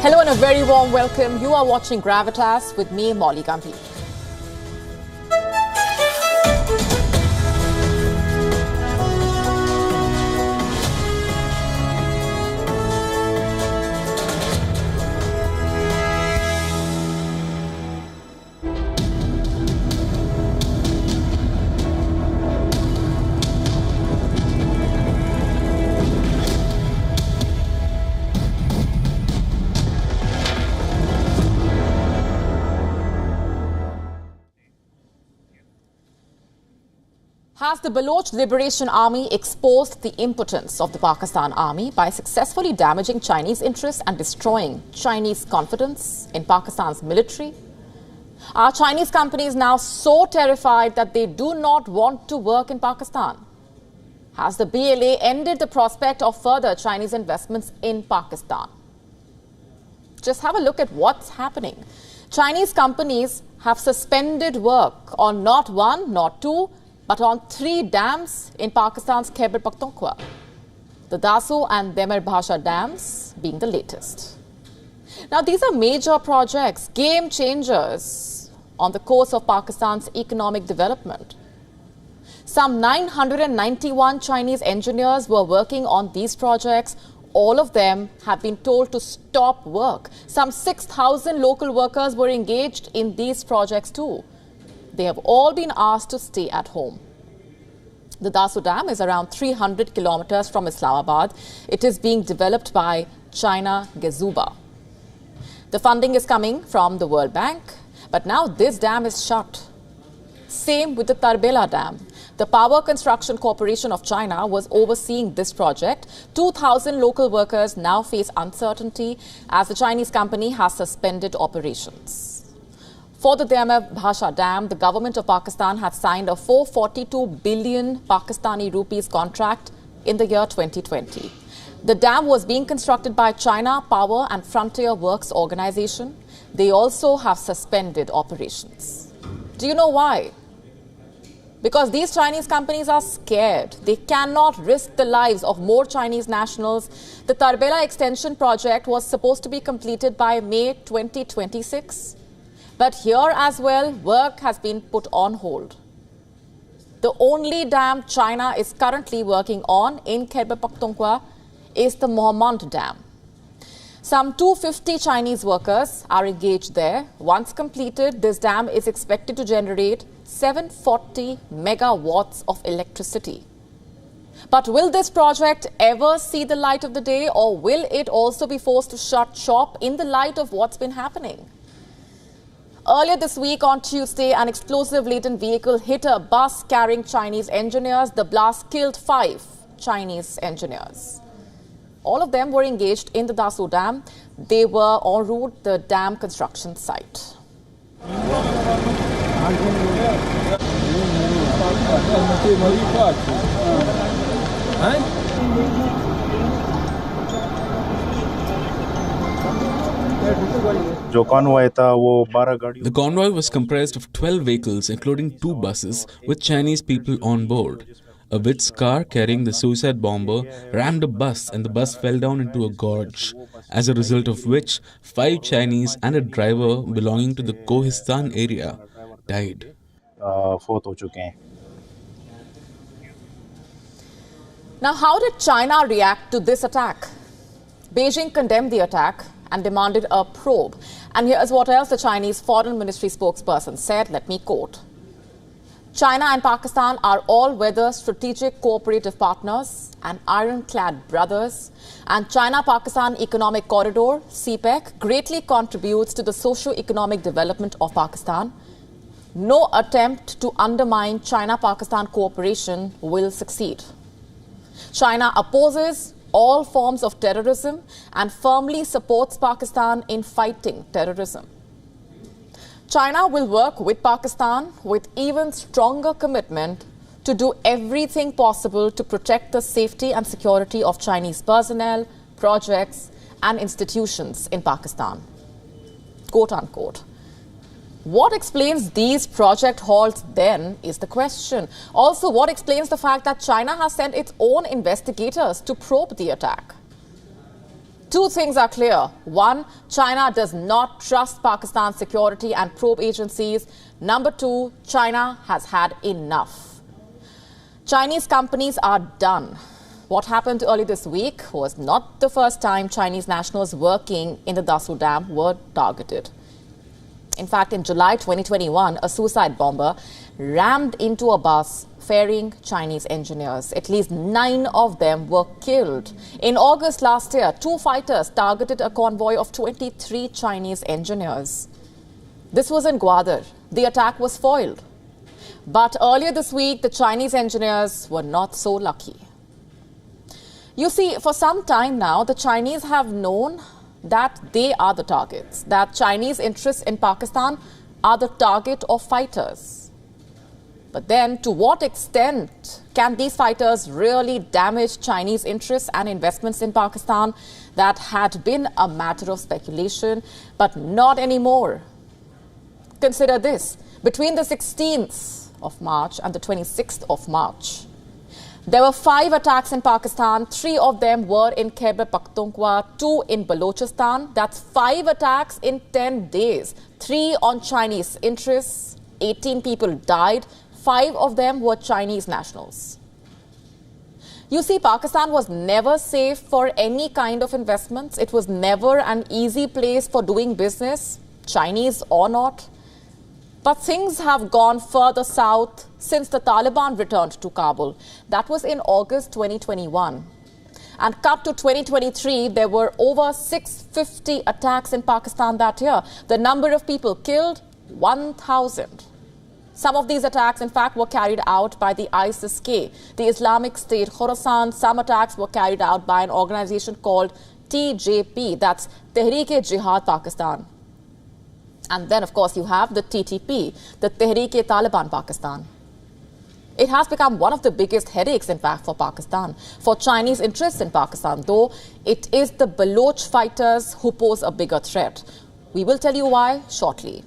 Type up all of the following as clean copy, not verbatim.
Hello and a very warm welcome. You are watching Gravitas with me, Molly Gandhi. Has the Baloch Liberation Army exposed the impotence of the Pakistan Army by successfully damaging Chinese interests and destroying Chinese confidence in Pakistan's military? Are Chinese companies now so terrified that they do not want to work in Pakistan? Has the BLA ended the prospect of further Chinese investments in Pakistan? Just have a look at what's happening. Chinese companies have suspended work on not one, not two, but on 3 dams in Pakistan's Khyber Pakhtunkhwa, the Dasu and Diamer Bhasha dams being the latest. Now, these are major projects, game changers on the course of Pakistan's economic development. Some 991 Chinese engineers were working on these projects. All of them have been told to stop work. Some 6,000 local workers were engaged in these projects too. They have all been asked to stay at home. The Dasu Dam is around 300 kilometers from Islamabad. It is being developed by China Gezuba. The funding is coming from the World Bank, but now this dam is shut. Same with the Tarbela Dam. The Power Construction Corporation of China was overseeing this project. 2,000 local workers now face uncertainty as the Chinese company has suspended operations. For the Diamer Bhasha Dam, the government of Pakistan had signed a 442 billion Pakistani rupees contract in the year 2020. The dam was being constructed by China Power and Frontier Works Organization. They also have suspended operations. Do you know why? Because these Chinese companies are scared. They cannot risk the lives of more Chinese nationals. The Tarbela extension project was supposed to be completed by May 2026. But here as well, work has been put on hold. The only dam China is currently working on in Khyber Pakhtunkhwa is the Mohmand Dam. Some 250 Chinese workers are engaged there. Once completed, this dam is expected to generate 740 megawatts of electricity. But will this project ever see the light of the day, or will it also be forced to shut shop in the light of what's been happening? Earlier this week on Tuesday, an explosive-laden vehicle hit a bus carrying Chinese engineers. The blast killed 5 Chinese engineers. All of them were engaged in the Dasu Dam. They were en route to the dam construction site. The convoy was comprised of 12 vehicles, including 2 buses with Chinese people on board. A Wits car carrying the suicide bomber rammed a bus and the bus fell down into a gorge, as a result of which 5 Chinese and a driver belonging to the Kohistan area died. Now, how did China react to this attack? Beijing condemned the attack and demanded a probe. And here's what else the Chinese Foreign Ministry spokesperson said. Let me quote. China and Pakistan are all-weather strategic cooperative partners and ironclad brothers. And China-Pakistan Economic Corridor, CPEC, greatly contributes to the socio-economic development of Pakistan. No attempt to undermine China-Pakistan cooperation will succeed. China opposes all forms of terrorism and firmly supports Pakistan in fighting terrorism. China will work with Pakistan with even stronger commitment to do everything possible to protect the safety and security of Chinese personnel, projects, and institutions in Pakistan. Quote unquote. What explains these project halts then is the question. Also, what explains the fact that China has sent its own investigators to probe the attack? Two things are clear. One, China does not trust Pakistan's security and probe agencies. Number two, China has had enough. Chinese companies are done. What happened early this week was not the first time Chinese nationals working in the Dasu Dam were targeted. In fact, in July 2021, a suicide bomber rammed into a bus ferrying Chinese engineers. At least 9 of them were killed. In August last year, 2 fighters targeted a convoy of 23 Chinese engineers. This was in Gwadar. The attack was foiled. But earlier this week, the Chinese engineers were not so lucky. You see, for some time now, the Chinese have known that they are the targets, that Chinese interests in Pakistan are the target of fighters. But then, to what extent can these fighters really damage Chinese interests and investments in Pakistan? That had been a matter of speculation, but not anymore. Consider this. Between the 16th of March and the 26th of March, there were 5 attacks in Pakistan. 3 of them were in Khyber Pakhtunkhwa, 2 in Balochistan. That's 5 attacks in 10 days. 3 on Chinese interests. 18 people died. 5 of them were Chinese nationals. You see, Pakistan was never safe for any kind of investments. It was never an easy place for doing business, Chinese or not. But things have gone further south since the Taliban returned to Kabul. That was in August 2021. And cut to 2023, there were over 650 attacks in Pakistan that year. The number of people killed, 1,000. Some of these attacks, in fact, were carried out by the ISIS-K, the Islamic State Khorasan. Some attacks were carried out by an organization called TJP, that's Tehreek-e-Jihad Pakistan. And then, of course, you have the TTP, the Tehreek-e-Taliban Pakistan. It has become one of the biggest headaches, in fact, for Pakistan, for Chinese interests in Pakistan, though it is the Baloch fighters who pose a bigger threat. We will tell you why shortly.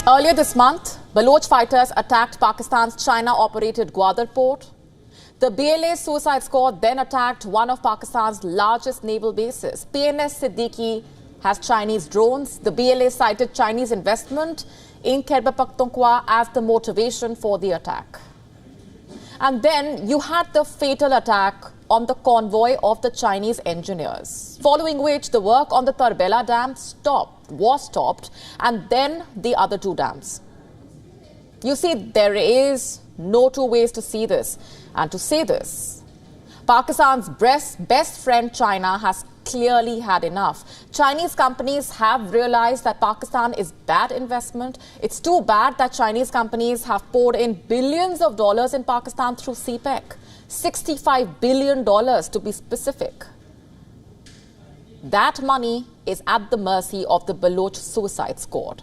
Earlier this month, Baloch fighters attacked Pakistan's China-operated Gwadar port. The BLA suicide squad then attacked one of Pakistan's largest naval bases. PNS Siddiqui has Chinese drones. The BLA cited Chinese investment in Khyber Pakhtunkhwa as the motivation for the attack. And then you had the fatal attack on the convoy of the Chinese engineers, following which the work on the Tarbela Dam was stopped, and then the other 2 dams. You see, there is no 2 ways to see this. And to say this, Pakistan's best friend China has clearly had enough. Chinese companies have realized that Pakistan is bad investment. It's too bad that Chinese companies have poured in billions of dollars in Pakistan through CPEC. $65 billion to be specific. That money is at the mercy of the Baloch suicide squad.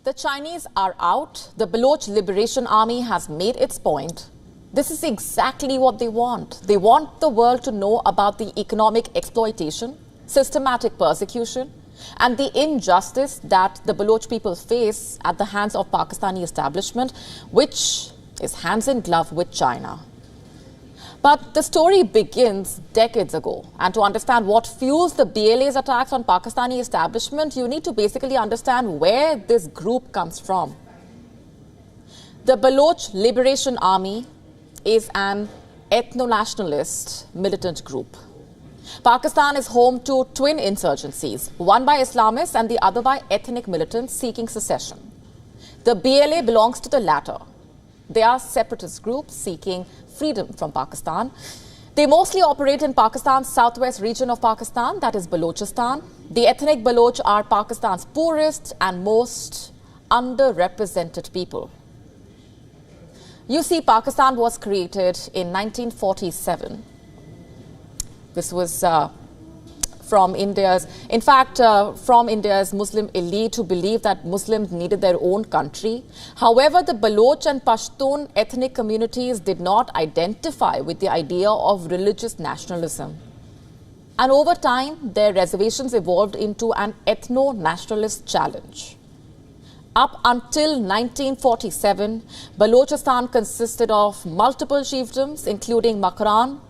The Chinese are out. The Baloch Liberation Army has made its point. This is exactly what they want. They want the world to know about the economic exploitation, systematic persecution, and the injustice that the Baloch people face at the hands of Pakistani establishment, which is hands in glove with China. But the story begins decades ago. And to understand what fuels the BLA's attacks on Pakistani establishment, you need to basically understand where this group comes from. The Baloch Liberation Army is an ethno-nationalist militant group. Pakistan is home to twin insurgencies, one by Islamists and the other by ethnic militants seeking secession. The BLA belongs to the latter. They are separatist groups seeking freedom from Pakistan. They mostly operate in Pakistan's southwest region of Pakistan, that is Balochistan. The ethnic Baloch are Pakistan's poorest and most underrepresented people. You see, Pakistan was created in 1947. This was from India's Muslim elite who believed that Muslims needed their own country. However, the Baloch and Pashtun ethnic communities did not identify with the idea of religious nationalism. And over time, their reservations evolved into an ethno-nationalist challenge. Up until 1947, Balochistan consisted of multiple chiefdoms, including Makran,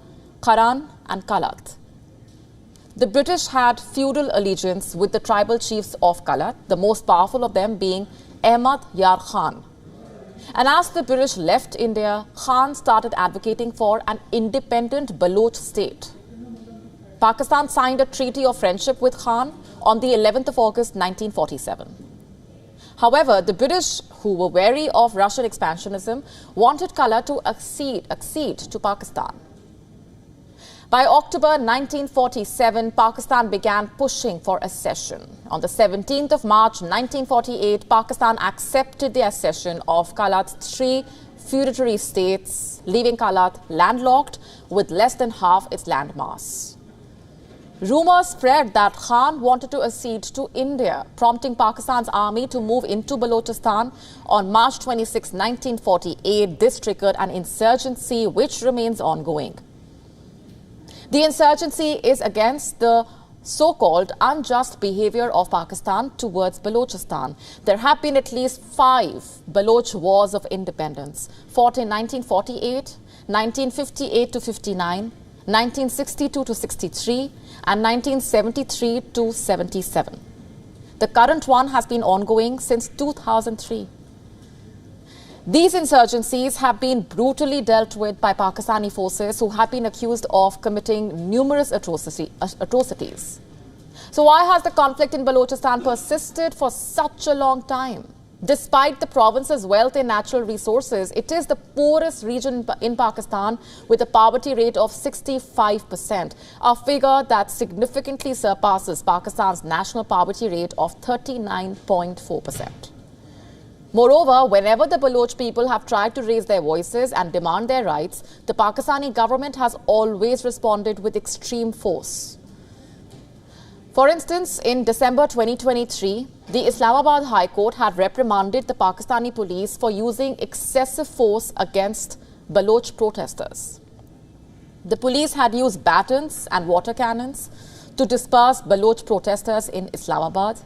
Karan and Kalat. The British had feudal allegiance with the tribal chiefs of Kalat, the most powerful of them being Ahmad Yar Khan. And as the British left India, Khan started advocating for an independent Baloch state. Pakistan signed a treaty of friendship with Khan on the 11th of August 1947. However, the British, who were wary of Russian expansionism, wanted Kalat to accede to Pakistan. By October 1947, Pakistan began pushing for accession. On the 17th of March 1948, Pakistan accepted the accession of Kalat's 3 feudatory states, leaving Kalat landlocked with less than half its landmass. Rumours spread that Khan wanted to accede to India, prompting Pakistan's army to move into Balochistan. On March 26, 1948, this triggered an insurgency which remains ongoing. The insurgency is against the so-called unjust behavior of Pakistan towards Balochistan. There have been at least 5 Baloch wars of independence, fought in 1948, 1958 to 59, 1962 to 63, and 1973 to 77. The current one has been ongoing since 2003. These insurgencies have been brutally dealt with by Pakistani forces who have been accused of committing numerous atrocities. So why has the conflict in Balochistan persisted for such a long time? Despite the province's wealth in natural resources, it is the poorest region in Pakistan with a poverty rate of 65%, a figure that significantly surpasses Pakistan's national poverty rate of 39.4%. Moreover, whenever the Baloch people have tried to raise their voices and demand their rights, the Pakistani government has always responded with extreme force. For instance, in December 2023, the Islamabad High Court had reprimanded the Pakistani police for using excessive force against Baloch protesters. The police had used batons and water cannons to disperse Baloch protesters in Islamabad.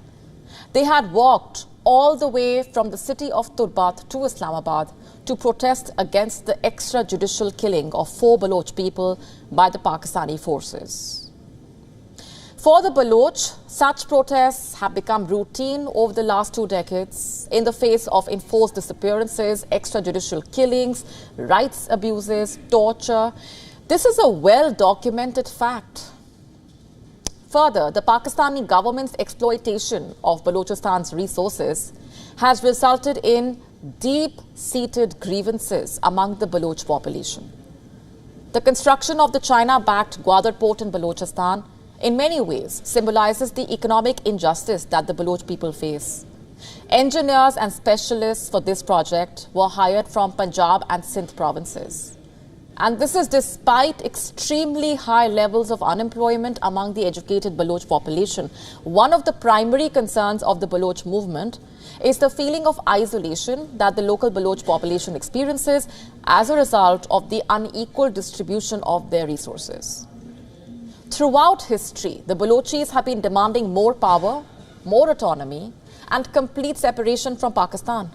They had walked all the way from the city of Turbat to Islamabad to protest against the extrajudicial killing of 4 Baloch people by the Pakistani forces. For the Baloch, such protests have become routine over the last 2 decades in the face of enforced disappearances, extrajudicial killings, rights abuses, torture. This is a well-documented fact. Further, the Pakistani government's exploitation of Balochistan's resources has resulted in deep-seated grievances among the Baloch population. The construction of the China-backed Gwadar port in Balochistan in many ways symbolizes the economic injustice that the Baloch people face. Engineers and specialists for this project were hired from Punjab and Sindh provinces. And this is despite extremely high levels of unemployment among the educated Baloch population. One of the primary concerns of the Baloch movement is the feeling of isolation that the local Baloch population experiences as a result of the unequal distribution of their resources. Throughout history, the Balochis have been demanding more power, more autonomy, and complete separation from Pakistan.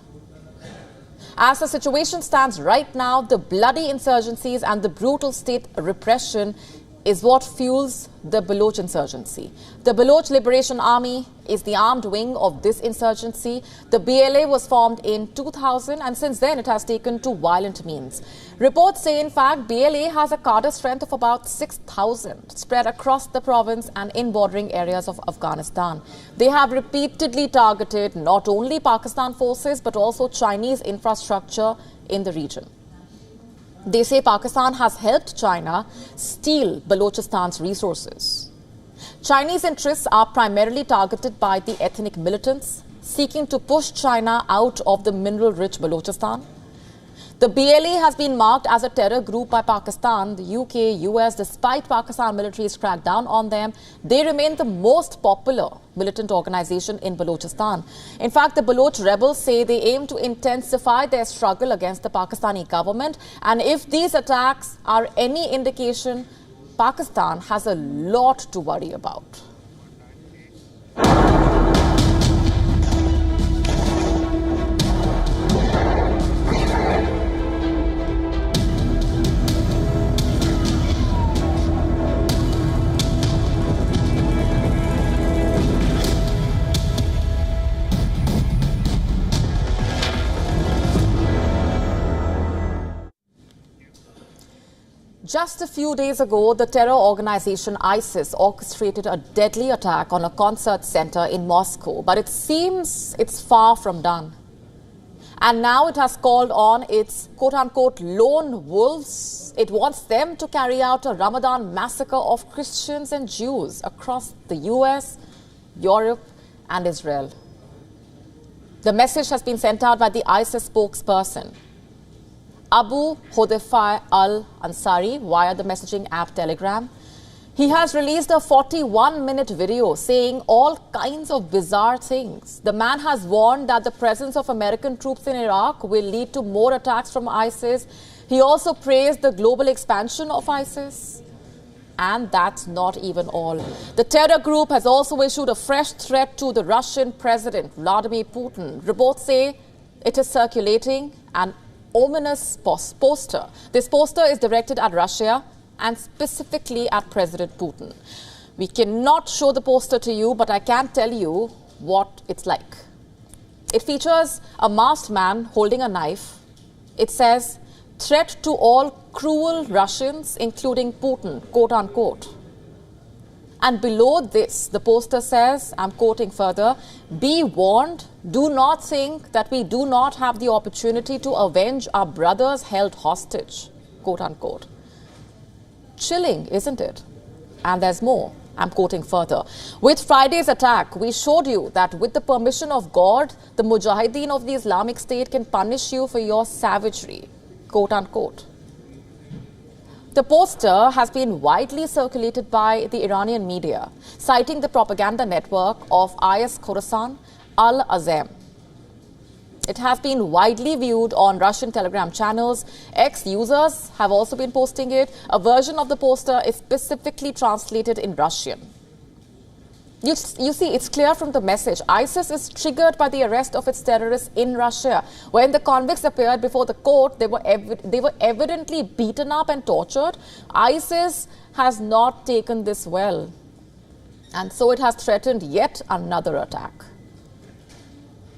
As the situation stands right now, the bloody insurgencies and the brutal state repression is what fuels the Baloch insurgency. The Baloch Liberation Army is the armed wing of this insurgency. The BLA was formed in 2000 and since then it has taken to violent means. Reports say, in fact, BLA has a cadre strength of about 6,000 spread across the province and in bordering areas of Afghanistan. They have repeatedly targeted not only Pakistan forces but also Chinese infrastructure in the region. They say Pakistan has helped China steal Balochistan's resources. Chinese interests are primarily targeted by the ethnic militants seeking to push China out of the mineral-rich Balochistan. The BLA has been marked as a terror group by Pakistan, the UK, US. Despite Pakistan military's crackdown on them, they remain the most popular militant organization in Balochistan. In fact, the Baloch rebels say they aim to intensify their struggle against the Pakistani government. And if these attacks are any indication, Pakistan has a lot to worry about. Just a few days ago, the terror organization ISIS orchestrated a deadly attack on a concert center in Moscow. But it seems it's far from done. And now it has called on its quote-unquote lone wolves. It wants them to carry out a Ramadan massacre of Christians and Jews across the US, Europe and Israel. The message has been sent out by the ISIS spokesperson, Abu Hodefah al-Ansari, via the messaging app Telegram. He has released a 41-minute video saying all kinds of bizarre things. The man has warned that the presence of American troops in Iraq will lead to more attacks from ISIS. He also praised the global expansion of ISIS. And that's not even all. The terror group has also issued a fresh threat to the Russian President, Vladimir Putin. Reports say it is circulating an ominous poster. This poster is directed at Russia and specifically at President Putin. We cannot show the poster to you, but I can tell you what it's like. It features a masked man holding a knife. It says, "Threat to all cruel Russians, including Putin," quote unquote. And below this, the poster says, I'm quoting further, "Be warned, do not think that we do not have the opportunity to avenge our brothers held hostage," quote unquote. Chilling, isn't it? And there's more. I'm quoting further. "With Friday's attack, we showed you that with the permission of God, the Mujahideen of the Islamic State can punish you for your savagery," quote unquote. The poster has been widely circulated by the Iranian media, citing the propaganda network of IS Khorasan al-Azam. It has been widely viewed on Russian Telegram channels. Ex-users have also been posting it. A version of the poster is specifically translated in Russian. You see, it's clear from the message. ISIS is triggered by the arrest of its terrorists in Russia. When the convicts appeared before the court, they were evidently beaten up and tortured. ISIS has not taken this well. And so it has threatened yet another attack.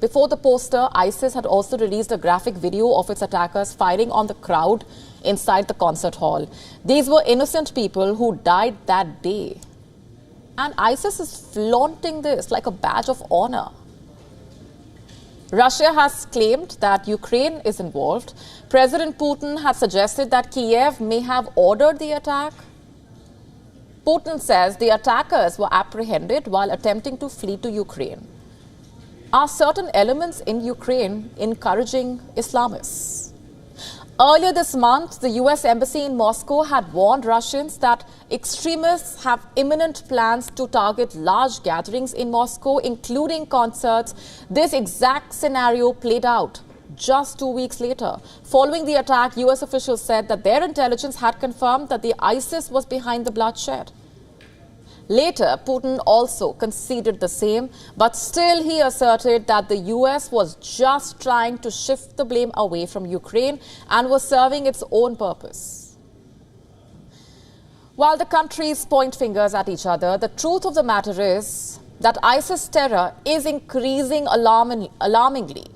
Before the poster, ISIS had also released a graphic video of its attackers firing on the crowd inside the concert hall. These were innocent people who died that day. And ISIS is flaunting this like a badge of honor. Russia has claimed that Ukraine is involved. President Putin has suggested that Kiev may have ordered the attack. Putin says the attackers were apprehended while attempting to flee to Ukraine. Are certain elements in Ukraine encouraging Islamists? Earlier this month, the US Embassy in Moscow had warned Russians that extremists have imminent plans to target large gatherings in Moscow, including concerts. This exact scenario played out just 2 weeks later. Following the attack, US officials said that their intelligence had confirmed that the ISIS was behind the bloodshed. Later, Putin also conceded the same, but still he asserted that the US was just trying to shift the blame away from Ukraine and was serving its own purpose. While the countries point fingers at each other, the truth of the matter is that ISIS terror is increasing alarmingly.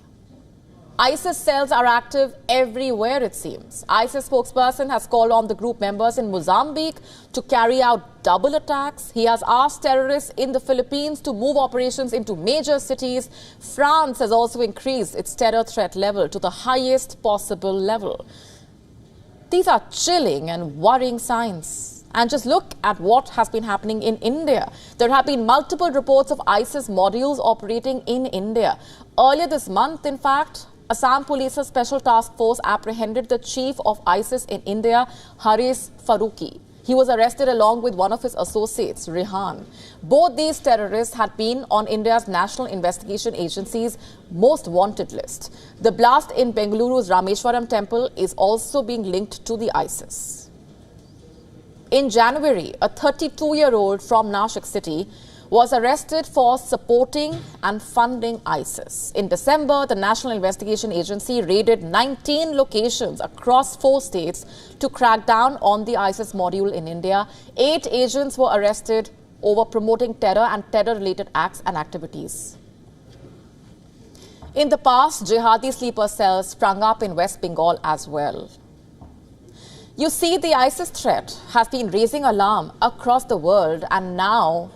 ISIS cells are active everywhere, it seems. ISIS spokesperson has called on the group members in Mozambique to carry out double attacks. He has asked terrorists in the Philippines to move operations into major cities. France has also increased its terror threat level to the highest possible level. These are chilling and worrying signs. And just look at what has been happening in India. There have been multiple reports of ISIS modules operating in India. Earlier this month, in fact, Assam Police's Special Task Force apprehended the chief of ISIS in India, Haris Faruqi. He was arrested along with one of his associates, Rehan. Both these terrorists had been on India's National Investigation Agency's most wanted list. The blast in Bengaluru's Rameshwaram temple is also being linked to the ISIS. In January, a 32-year-old from Nashik city was arrested for supporting and funding ISIS. In December, the National Investigation Agency raided 19 locations across 4 states to crack down on the ISIS module in India. 8 agents were arrested over promoting terror and terror-related acts and activities. In the past, jihadi sleeper cells sprung up in West Bengal as well. You see, the ISIS threat has been raising alarm across the world, and now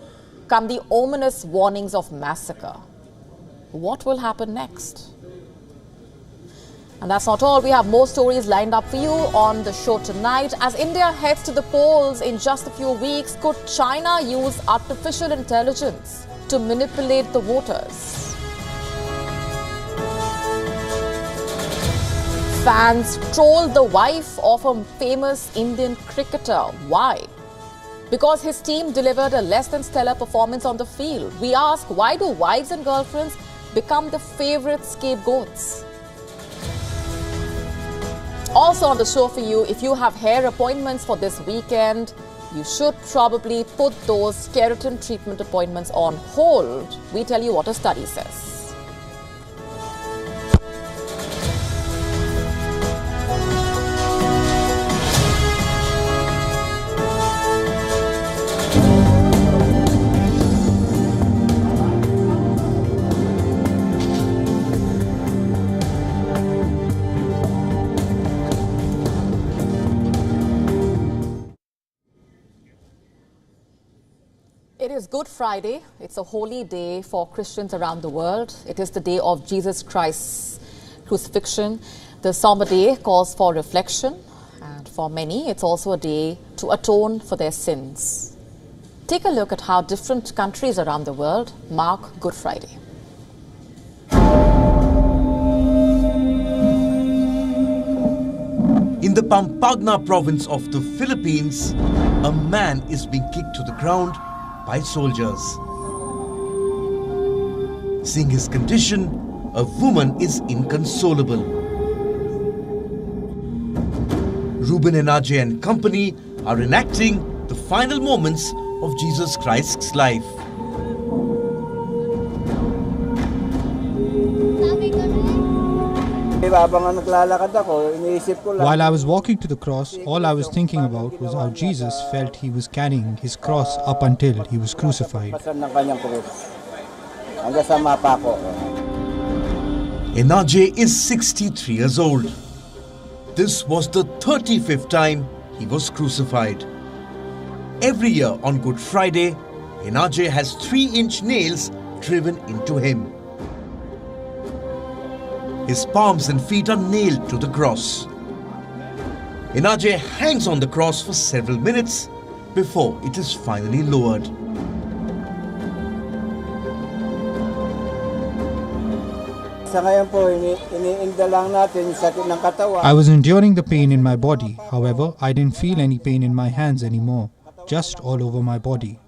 come the ominous warnings of massacre. What will happen next? And that's not all. We have more stories lined up for you on the show tonight. As India heads to the polls in just a few weeks, could China use artificial intelligence to manipulate the voters? Fans troll the wife of a famous Indian cricketer. Why? Because his team delivered a less than stellar performance on the field. We ask, why do wives and girlfriends become the favorite scapegoats? Also on the show for you, if you have hair appointments for this weekend, you should probably put those keratin treatment appointments on hold. We tell you what a study says. It is Good Friday. It's a holy day for Christians around the world. It is the day of Jesus Christ's crucifixion. The somber day calls for reflection, and for many, it's also a day to atone for their sins. Take a look at how different countries around the world mark Good Friday. In the Pampanga province of the Philippines, a man is being kicked to the ground by soldiers. Seeing his condition, a woman is inconsolable. Ruben and Ajay and company are enacting the final moments of Jesus Christ's life. While I was walking to the cross, all I was thinking about was how Jesus felt he was carrying his cross up until he was crucified. Ajay is 63 years old. This was the 35th time he was crucified. Every year on Good Friday, Ajay has 3-inch nails driven into him. His palms and feet are nailed to the cross. Ajay hangs on the cross for several minutes before it is finally lowered. I was enduring the pain in my body. However, I didn't feel any pain in my hands anymore, just all over my body.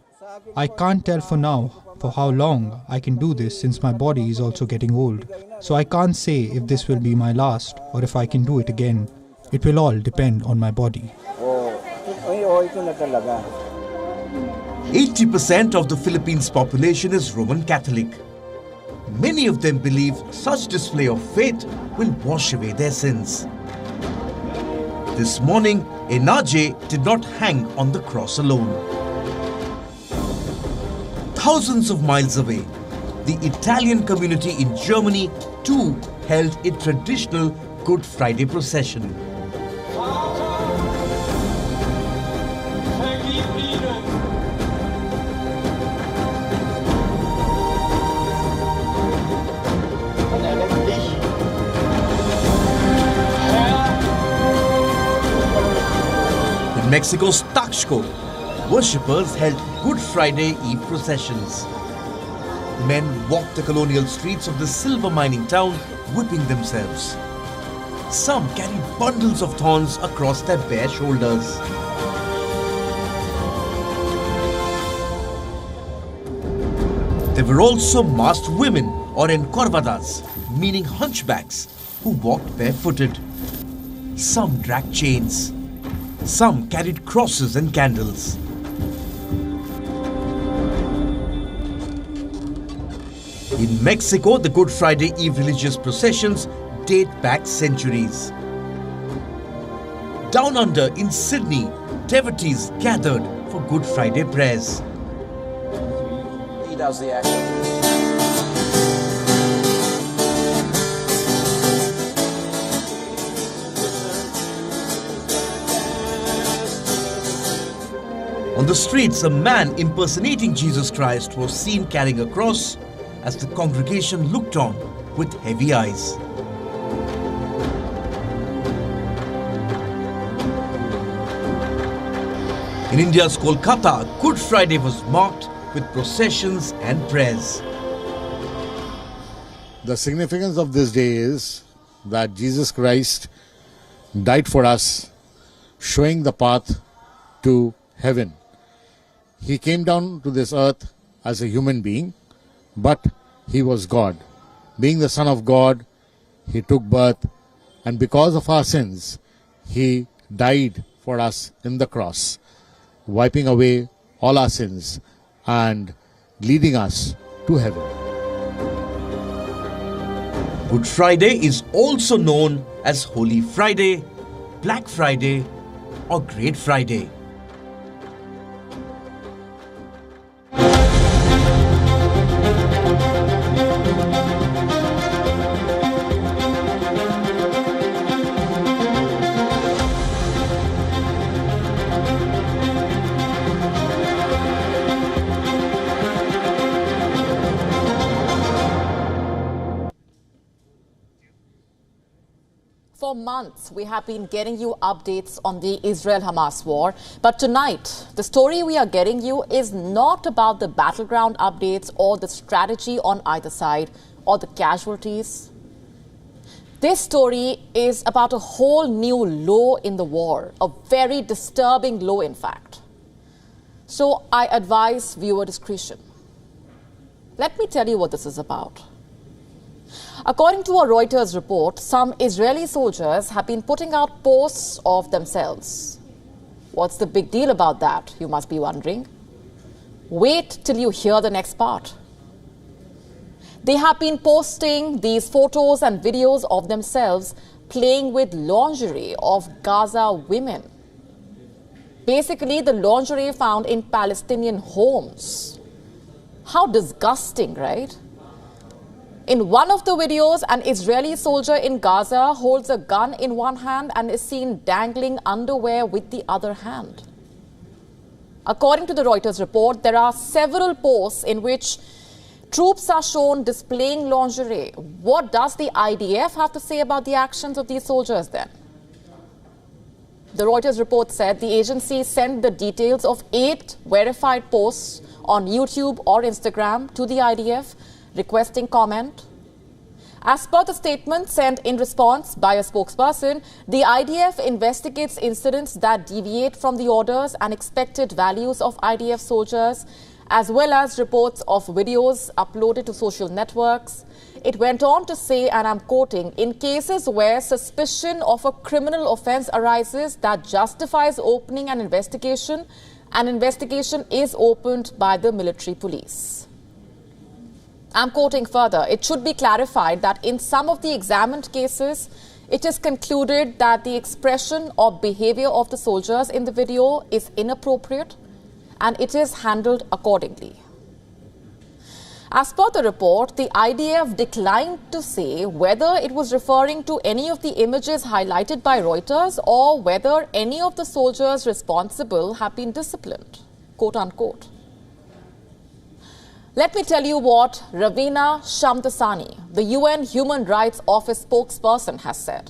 I can't tell for now for how long I can do this, since my body is also getting old. So I can't say if this will be my last or if I can do it again. It will all depend on my body. 80% of the Philippines population is Roman Catholic. Many of them believe such display of faith will wash away their sins. This morning, Ajay did not hang on the cross alone. Thousands of miles away, the Italian community in Germany too held a traditional Good Friday procession. In Mexico's Taxco, worshippers held Good Friday Eve processions. Men walked the colonial streets of the silver mining town, whipping themselves. Some carried bundles of thorns across their bare shoulders. There were also masked women, or encorvadas, meaning hunchbacks, who walked barefooted. Some dragged chains. Some carried crosses and candles. In Mexico, the Good Friday Eve religious processions date back centuries. Down under in Sydney, devotees gathered for Good Friday prayers. He does the action. On the streets, a man impersonating Jesus Christ was seen carrying a cross as the congregation looked on with heavy eyes. In India's Kolkata, Good Friday was marked with processions and prayers. The significance of this day is that Jesus Christ died for us, showing the path to heaven. He came down to this earth as a human being, but he was God. Being the Son of God, he took birth, and because of our sins, he died for us in the cross, wiping away all our sins and leading us to heaven. Good Friday is also known as Holy Friday, Black Friday, or Great Friday. For months, we have been getting you updates on the Israel-Hamas war. But tonight, the story we are getting you is not about the battleground updates or the strategy on either side or the casualties. This story is about a whole new low in the war, a very disturbing low, in fact. So I advise viewer discretion. Let me tell you what this is about. According to a Reuters report, some Israeli soldiers have been putting out posts of themselves. What's the big deal about that, you must be wondering? Wait till you hear the next part. They have been posting these photos and videos of themselves playing with lingerie of Gaza women. Basically, the lingerie found in Palestinian homes. How disgusting, right? In one of the videos, an Israeli soldier in Gaza holds a gun in one hand and is seen dangling underwear with the other hand. According to the Reuters report, there are several posts in which troops are shown displaying lingerie. What does the IDF have to say about the actions of these soldiers then? The Reuters report said the agency sent the details of 8 verified posts on YouTube or Instagram to the IDF, requesting comment. As per the statement sent in response by a spokesperson, the IDF investigates incidents that deviate from the orders and expected values of IDF soldiers, as well as reports of videos uploaded to social networks. It went on to say, and I'm quoting, in cases where suspicion of a criminal offense arises that justifies opening an investigation is opened by the military police. I'm quoting further. It should be clarified that in some of the examined cases, it is concluded that the expression or behavior of the soldiers in the video is inappropriate and it is handled accordingly. As per the report, the IDF declined to say whether it was referring to any of the images highlighted by Reuters or whether any of the soldiers responsible have been disciplined, quote unquote. Let me tell you what Ravina Shamdasani, the UN Human Rights Office spokesperson, has said.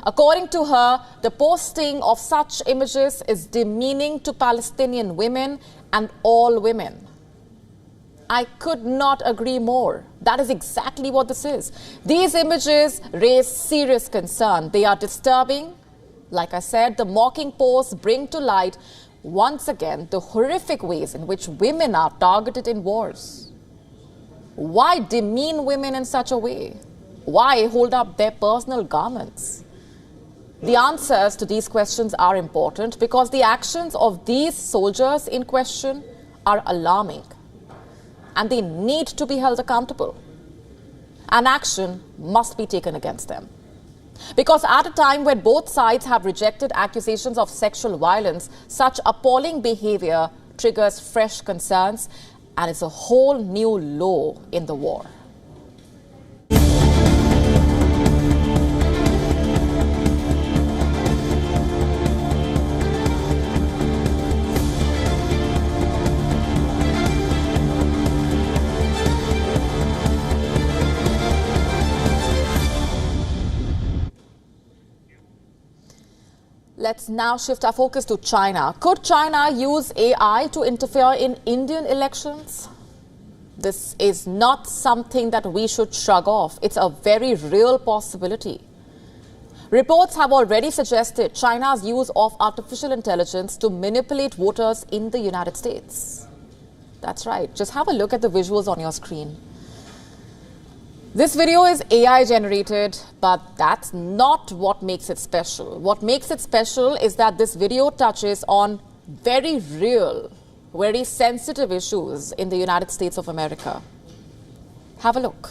According to her, the posting of such images is demeaning to Palestinian women and all women. I could not agree more. That is exactly what this is. These images raise serious concern. They are disturbing. Like I said, the mocking posts bring to light once again the horrific ways in which women are targeted in wars. Why demean women in such a way? Why hold up their personal garments? The answers to these questions are important because the actions of these soldiers in question are alarming and they need to be held accountable. And action must be taken against them. Because at a time when both sides have rejected accusations of sexual violence, such appalling behavior triggers fresh concerns and is a whole new low in the war. Let's now shift our focus to China. Could China use AI to interfere in Indian elections? This is not something that we should shrug off. It's a very real possibility. Reports have already suggested China's use of artificial intelligence to manipulate voters in the United States. That's right. Just have a look at the visuals on your screen. This video is AI generated, but that's not what makes it special. What makes it special is that this video touches on very real, very sensitive issues in the United States of America. Have a look.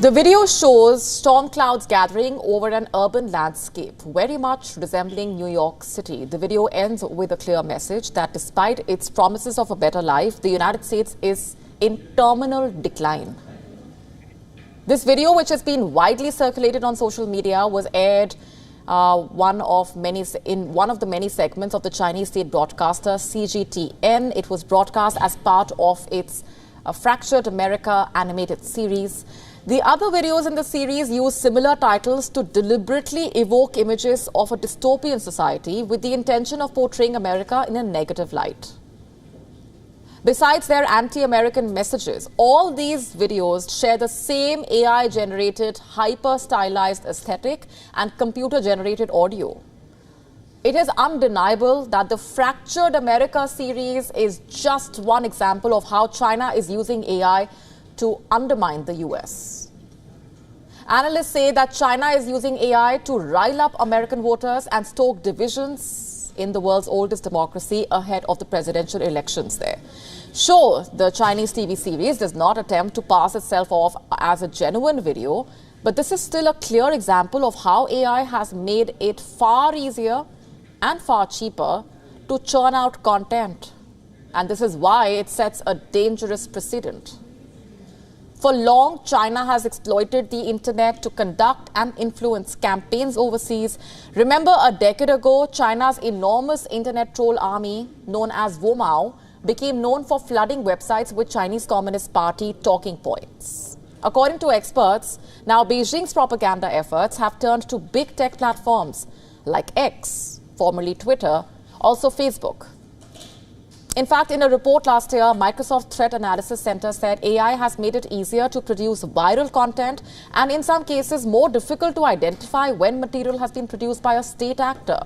The video shows storm clouds gathering over an urban landscape, very much resembling New York City. The video ends with a clear message that despite its promises of a better life, the United States is in terminal decline. This video, which has been widely circulated on social media, was aired in one of the many segments of the Chinese state broadcaster CGTN. It was broadcast as part of its Fractured America animated series. The other videos in the series use similar titles to deliberately evoke images of a dystopian society with the intention of portraying America in a negative light. Besides their anti-American messages, all these videos share the same AI-generated, hyper-stylized aesthetic and computer-generated audio. It is undeniable that the Fractured America series is just one example of how China is using AI to undermine the US. Analysts say that China is using AI to rile up American voters and stoke divisions in the world's oldest democracy ahead of the presidential elections there. Sure, the Chinese TV series does not attempt to pass itself off as a genuine video, but this is still a clear example of how AI has made it far easier and far cheaper to churn out content. And this is why it sets a dangerous precedent. For long, China has exploited the internet to conduct and influence campaigns overseas. Remember, a decade ago, China's enormous internet troll army, known as Womao, became known for flooding websites with Chinese Communist Party talking points. According to experts, now Beijing's propaganda efforts have turned to big tech platforms like X, formerly Twitter, also Facebook. In fact, in a report last year, Microsoft Threat Analysis Center said AI has made it easier to produce viral content and in some cases more difficult to identify when material has been produced by a state actor.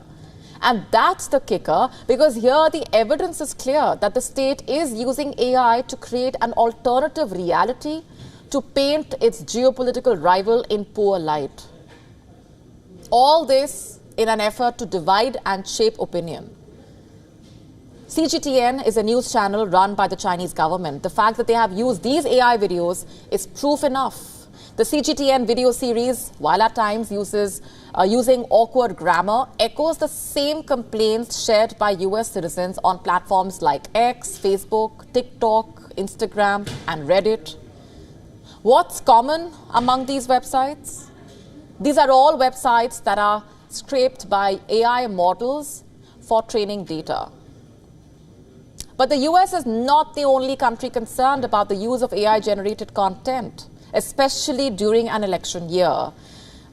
And that's the kicker, because here the evidence is clear that the state is using AI to create an alternative reality to paint its geopolitical rival in poor light. All this in an effort to divide and shape opinion. CGTN is a news channel run by the Chinese government. The fact that they have used these AI videos is proof enough. The CGTN video series, while at times using awkward grammar, echoes the same complaints shared by US citizens on platforms like X, Facebook, TikTok, Instagram, and Reddit. What's common among these websites? These are all websites that are scraped by AI models for training data. But the US is not the only country concerned about the use of AI-generated content, especially during an election year.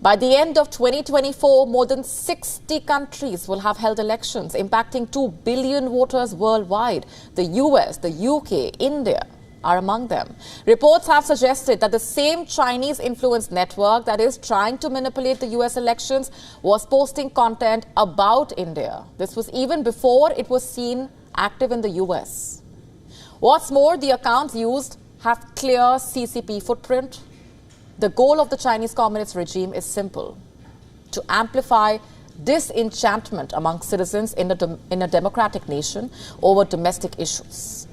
By the end of 2024, more than 60 countries will have held elections, impacting 2 billion voters worldwide. The US, the UK, India are among them. Reports have suggested that the same Chinese influence network that is trying to manipulate the US elections was posting content about India. This was even before it was seen active in the US. What's more, the accounts used have clear CCP footprint. The goal of the Chinese Communist regime is simple: to amplify disenchantment among citizens in a democratic nation over domestic issues.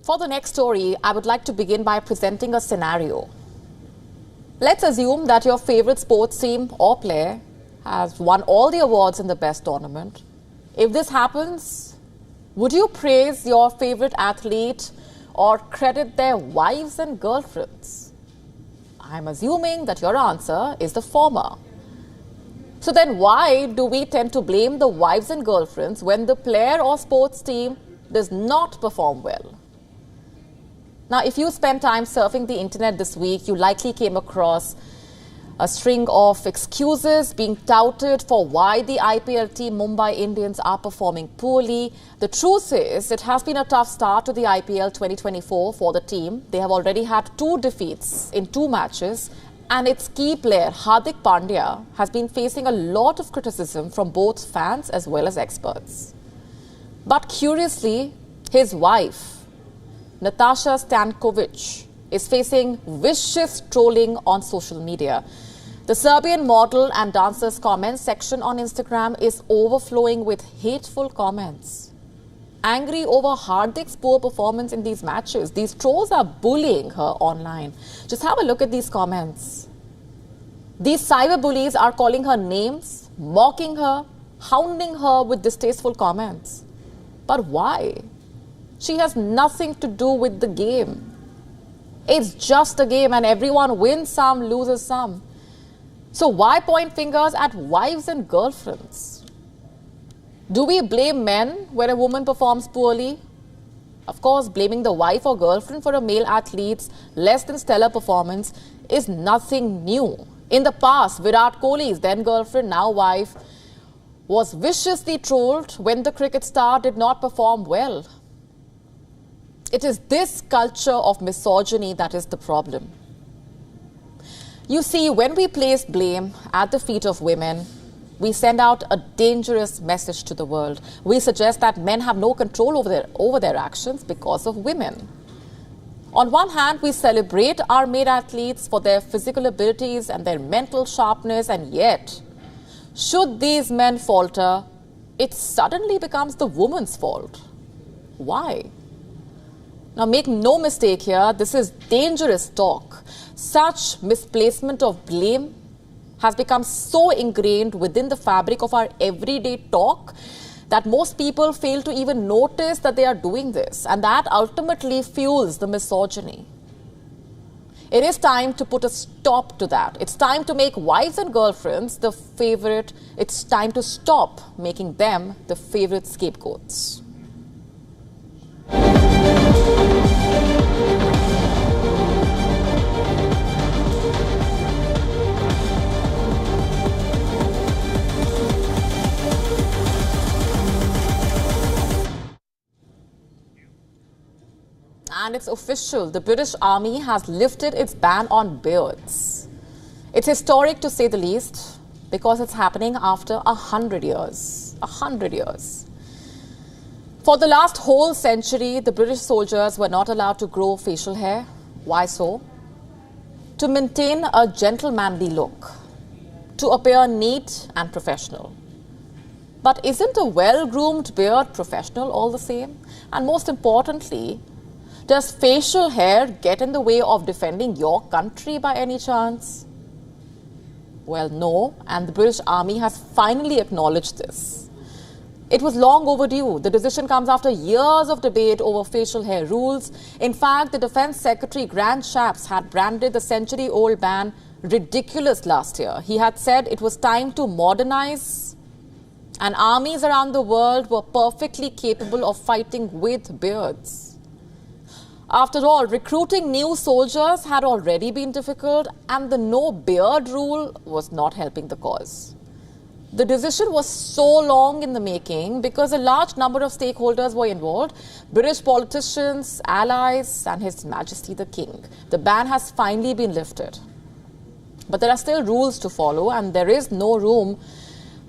For the next story, I would like to begin by presenting a scenario. Let's assume that your favorite sports team or player has won all the awards in the best tournament. If this happens, would you praise your favorite athlete or credit their wives and girlfriends? I'm assuming that your answer is the former. So then why do we tend to blame the wives and girlfriends when the player or sports team does not perform well? Now, if you spent time surfing the internet this week, you likely came across a string of excuses being touted for why the IPL team Mumbai Indians are performing poorly. The truth is, it has been a tough start to the IPL 2024 for the team. They have already had 2 defeats in 2 matches, and its key player, Hardik Pandya, has been facing a lot of criticism from both fans as well as experts. But curiously, his wife, Natasha Stankovic, is facing vicious trolling on social media. The Serbian model and dancer's comments section on Instagram is overflowing with hateful comments. Angry over Hardik's poor performance in these matches, these trolls are bullying her online. Just have a look at these comments. These cyber bullies are calling her names, mocking her, hounding her with distasteful comments. But why? She has nothing to do with the game. It's just a game and everyone wins some, loses some. So why point fingers at wives and girlfriends? Do we blame men when a woman performs poorly? Of course, blaming the wife or girlfriend for a male athlete's less than stellar performance is nothing new. In the past, Virat Kohli's then girlfriend, now wife, was viciously trolled when the cricket star did not perform well. It is this culture of misogyny that is the problem. You see, when we place blame at the feet of women, we send out a dangerous message to the world. We suggest that men have no control over their actions because of women. On one hand, we celebrate our male athletes for their physical abilities and their mental sharpness, and yet, should these men falter, it suddenly becomes the woman's fault. Why? Now, make no mistake here, this is dangerous talk. Such misplacement of blame has become so ingrained within the fabric of our everyday talk that most people fail to even notice that they are doing this, and that ultimately fuels the misogyny. It is time to put a stop to that. It's time to make wives and girlfriends the favorite. It's time to stop making them the favorite scapegoats. And it's official. The British Army has lifted its ban on beards. It's historic to say the least, because it's happening after 100 years. 100 years. For the last whole century, the British soldiers were not allowed to grow facial hair. Why so? To maintain a gentlemanly look, to appear neat and professional. But isn't a well-groomed beard professional all the same? And most importantly, does facial hair get in the way of defending your country by any chance? Well, no, and the British Army has finally acknowledged this. It was long overdue. The decision comes after years of debate over facial hair rules. In fact, the Defence Secretary Grant Shapps had branded the century-old ban ridiculous last year. He had said it was time to modernize, and armies around the world were perfectly capable of fighting with beards. After all, recruiting new soldiers had already been difficult, and the no beard rule was not helping the cause. The decision was so long in the making because a large number of stakeholders were involved: British politicians, allies, and His Majesty the King. The ban has finally been lifted. But there are still rules to follow, and there is no room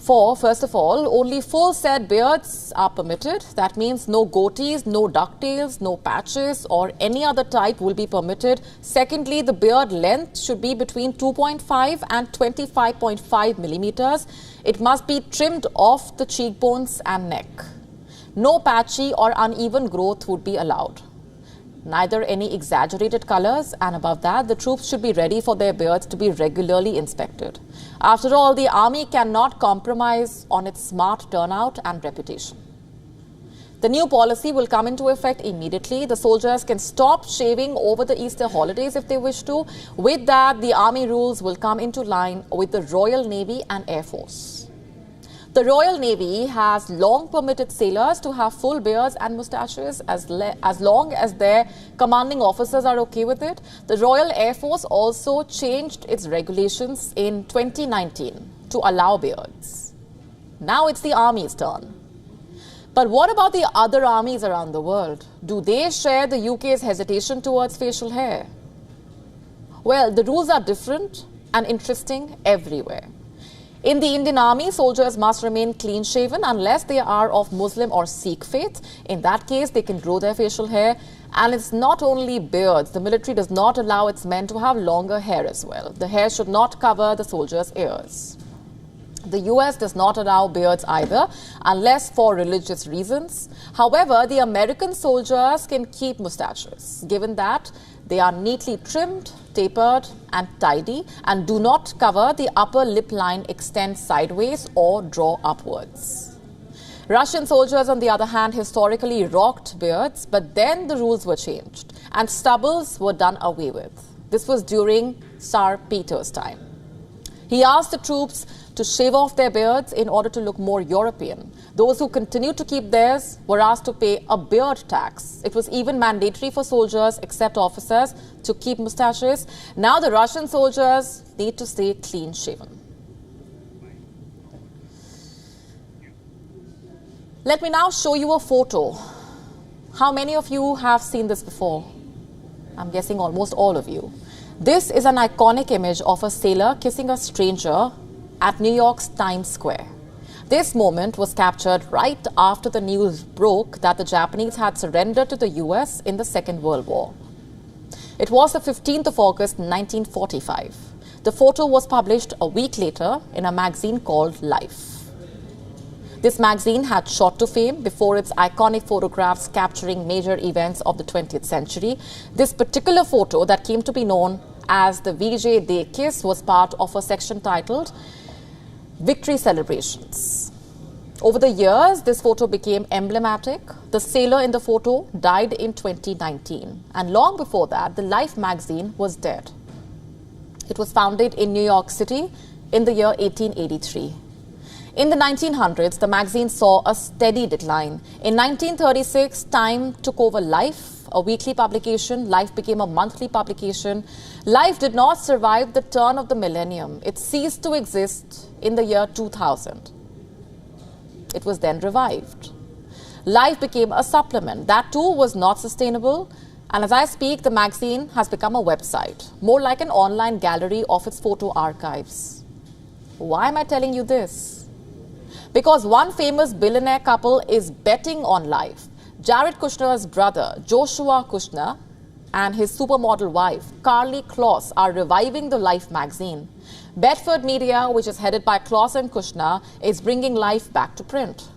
for, first of all, only full set beards are permitted. That means no goatees, no ducktails, no patches or any other type will be permitted. Secondly, the beard length should be between 2.5 and 25.5 millimeters. It must be trimmed off the cheekbones and neck. No patchy or uneven growth would be allowed. Neither any exaggerated colors, and above that, the troops should be ready for their beards to be regularly inspected. After all, the army cannot compromise on its smart turnout and reputation. The new policy will come into effect immediately. The soldiers can stop shaving over the Easter holidays if they wish to. With that, the army rules will come into line with the Royal Navy and Air Force. The Royal Navy has long permitted sailors to have full beards and moustaches as long as their commanding officers are okay with it. The Royal Air Force also changed its regulations in 2019 to allow beards. Now it's the Army's turn. But what about the other armies around the world? Do they share the UK's hesitation towards facial hair? Well, the rules are different and interesting everywhere. In the Indian Army, soldiers must remain clean-shaven unless they are of Muslim or Sikh faith. In that case, they can grow their facial hair. And it's not only beards. The military does not allow its men to have longer hair as well. The hair should not cover the soldiers' ears. The US does not allow beards either, unless for religious reasons. However, the American soldiers can keep moustaches, given that they are neatly trimmed, tapered and tidy and do not cover the upper lip line, extend sideways or draw upwards. Russian soldiers, on the other hand, historically rocked beards, but then the rules were changed and stubbles were done away with. This was during Tsar Peter's time. He asked the troops to shave off their beards in order to look more European. Those who continued to keep theirs were asked to pay a beard tax. It was even mandatory for soldiers, except officers, to keep moustaches. Now the Russian soldiers need to stay clean-shaven. Let me now show you a photo. How many of you have seen this before? I'm guessing almost all of you. This is an iconic image of a sailor kissing a stranger at New York's Times Square. This moment was captured right after the news broke that the Japanese had surrendered to the US in the Second World War. It was the 15th of August 1945. The photo was published a week later in a magazine called Life. This magazine had shot to fame before its iconic photographs capturing major events of the 20th century. This particular photo that came to be known as the VJ Day Kiss was part of a section titled Victory Celebrations. Over the years, this photo became emblematic. The sailor in the photo died in 2019. And long before that, the Life magazine was dead. It was founded in New York City in the year 1883. In the 1900s, the magazine saw a steady decline. In 1936, Time took over Life, a weekly publication. Life became a monthly publication. Life did not survive the turn of the millennium. It ceased to exist in the year 2000. It was then revived. Life became a supplement. That too was not sustainable. And as I speak, the magazine has become a website, more like an online gallery of its photo archives. Why am I telling you this? Because one famous billionaire couple is betting on Life. Jared Kushner's brother, Joshua Kushner, and his supermodel wife, Carly Kloss, are reviving the Life magazine. Bedford Media, which is headed by Kloss and Kushner, is bringing Life back to print.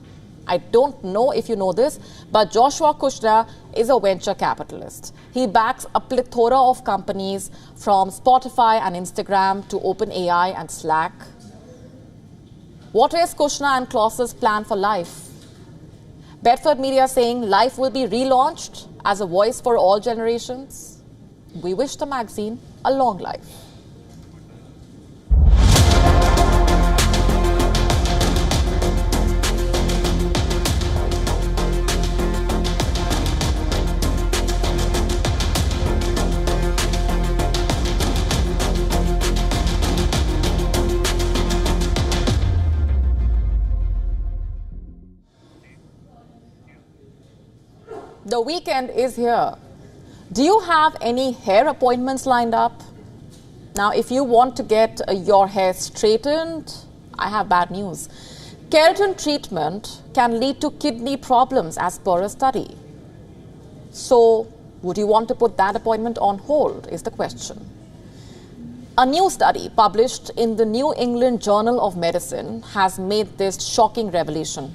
I don't know if you know this, but Joshua Kushner is a venture capitalist. He backs a plethora of companies from Spotify and Instagram to OpenAI and Slack. What is Kushner and Kloss's plan for Life? Bedford Media saying Life will be relaunched as a voice for all generations. We wish the magazine a long life. The weekend is here. Do you have any hair appointments lined up? Now, if you want to get your hair straightened, I have bad news. Keratin treatment can lead to kidney problems as per a study. So, would you want to put that appointment on hold is the question. A new study published in the New England Journal of Medicine has made this shocking revelation.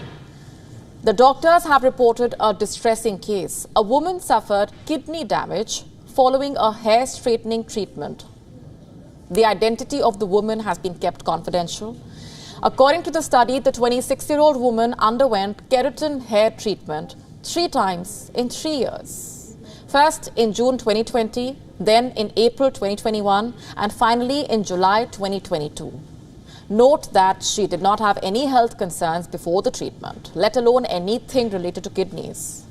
The doctors have reported a distressing case. A woman suffered kidney damage following a hair straightening treatment. The identity of the woman has been kept confidential. According to the study, the 26-year-old woman underwent keratin hair treatment 3 times in 3 years. First in June 2020, then in April 2021, and finally in July 2022. Note that she did not have any health concerns before the treatment, let alone anything related to kidneys.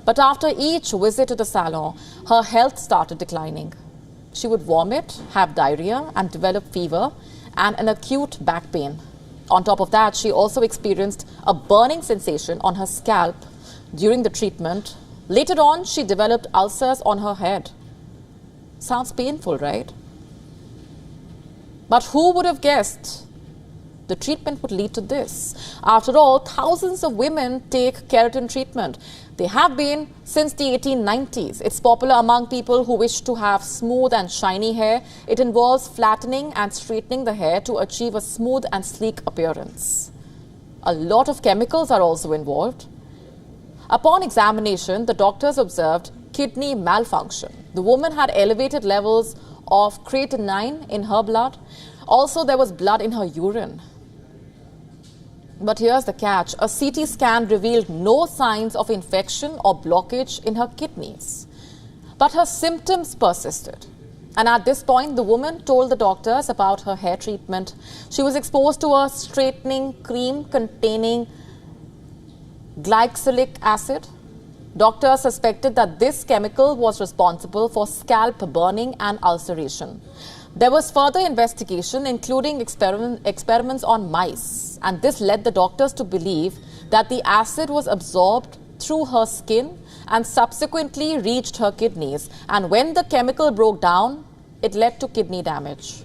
But after each visit to the salon, her health started declining. She would vomit, have diarrhea, and develop fever and an acute back pain. On top of that, she also experienced a burning sensation on her scalp during the treatment. Later on, she developed ulcers on her head. Sounds painful, right? But who would have guessed the treatment would lead to this? After all, thousands of women take keratin treatment. They have been since the 1890s. It's popular among people who wish to have smooth and shiny hair. It involves flattening and straightening the hair to achieve a smooth and sleek appearance. A lot of chemicals are also involved. Upon examination, the doctors observed kidney malfunction. The woman had elevated levels of creatinine in her blood. Also, there was blood in her urine. But here's the catch. A CT scan revealed no signs of infection or blockage in her kidneys. But her symptoms persisted. And at this point, the woman told the doctors about her hair treatment. She was exposed to a straightening cream containing glycolic acid. Doctors suspected that this chemical was responsible for scalp burning and ulceration. There was further investigation, including experiments on mice, and this led the doctors to believe that the acid was absorbed through her skin and subsequently reached her kidneys. And when the chemical broke down, it led to kidney damage.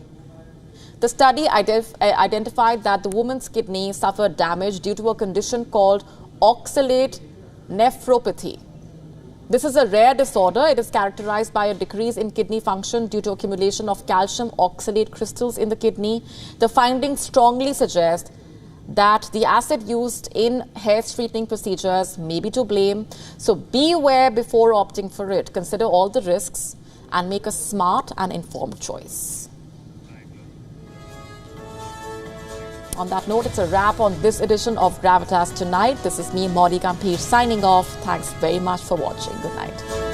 The study identified that the woman's kidney suffered damage due to a condition called oxalate nephropathy. This is a rare disorder. It is characterized by a decrease in kidney function due to accumulation of calcium oxalate crystals in the kidney. The findings strongly suggest that the acid used in hair straightening procedures may be to blame. So beware before opting for it. Consider all the risks and make a smart and informed choice. On that note, it's a wrap on this edition of Gravitas Tonight. This is me, Maudie Gambhir, signing off. Thanks very much for watching. Good night.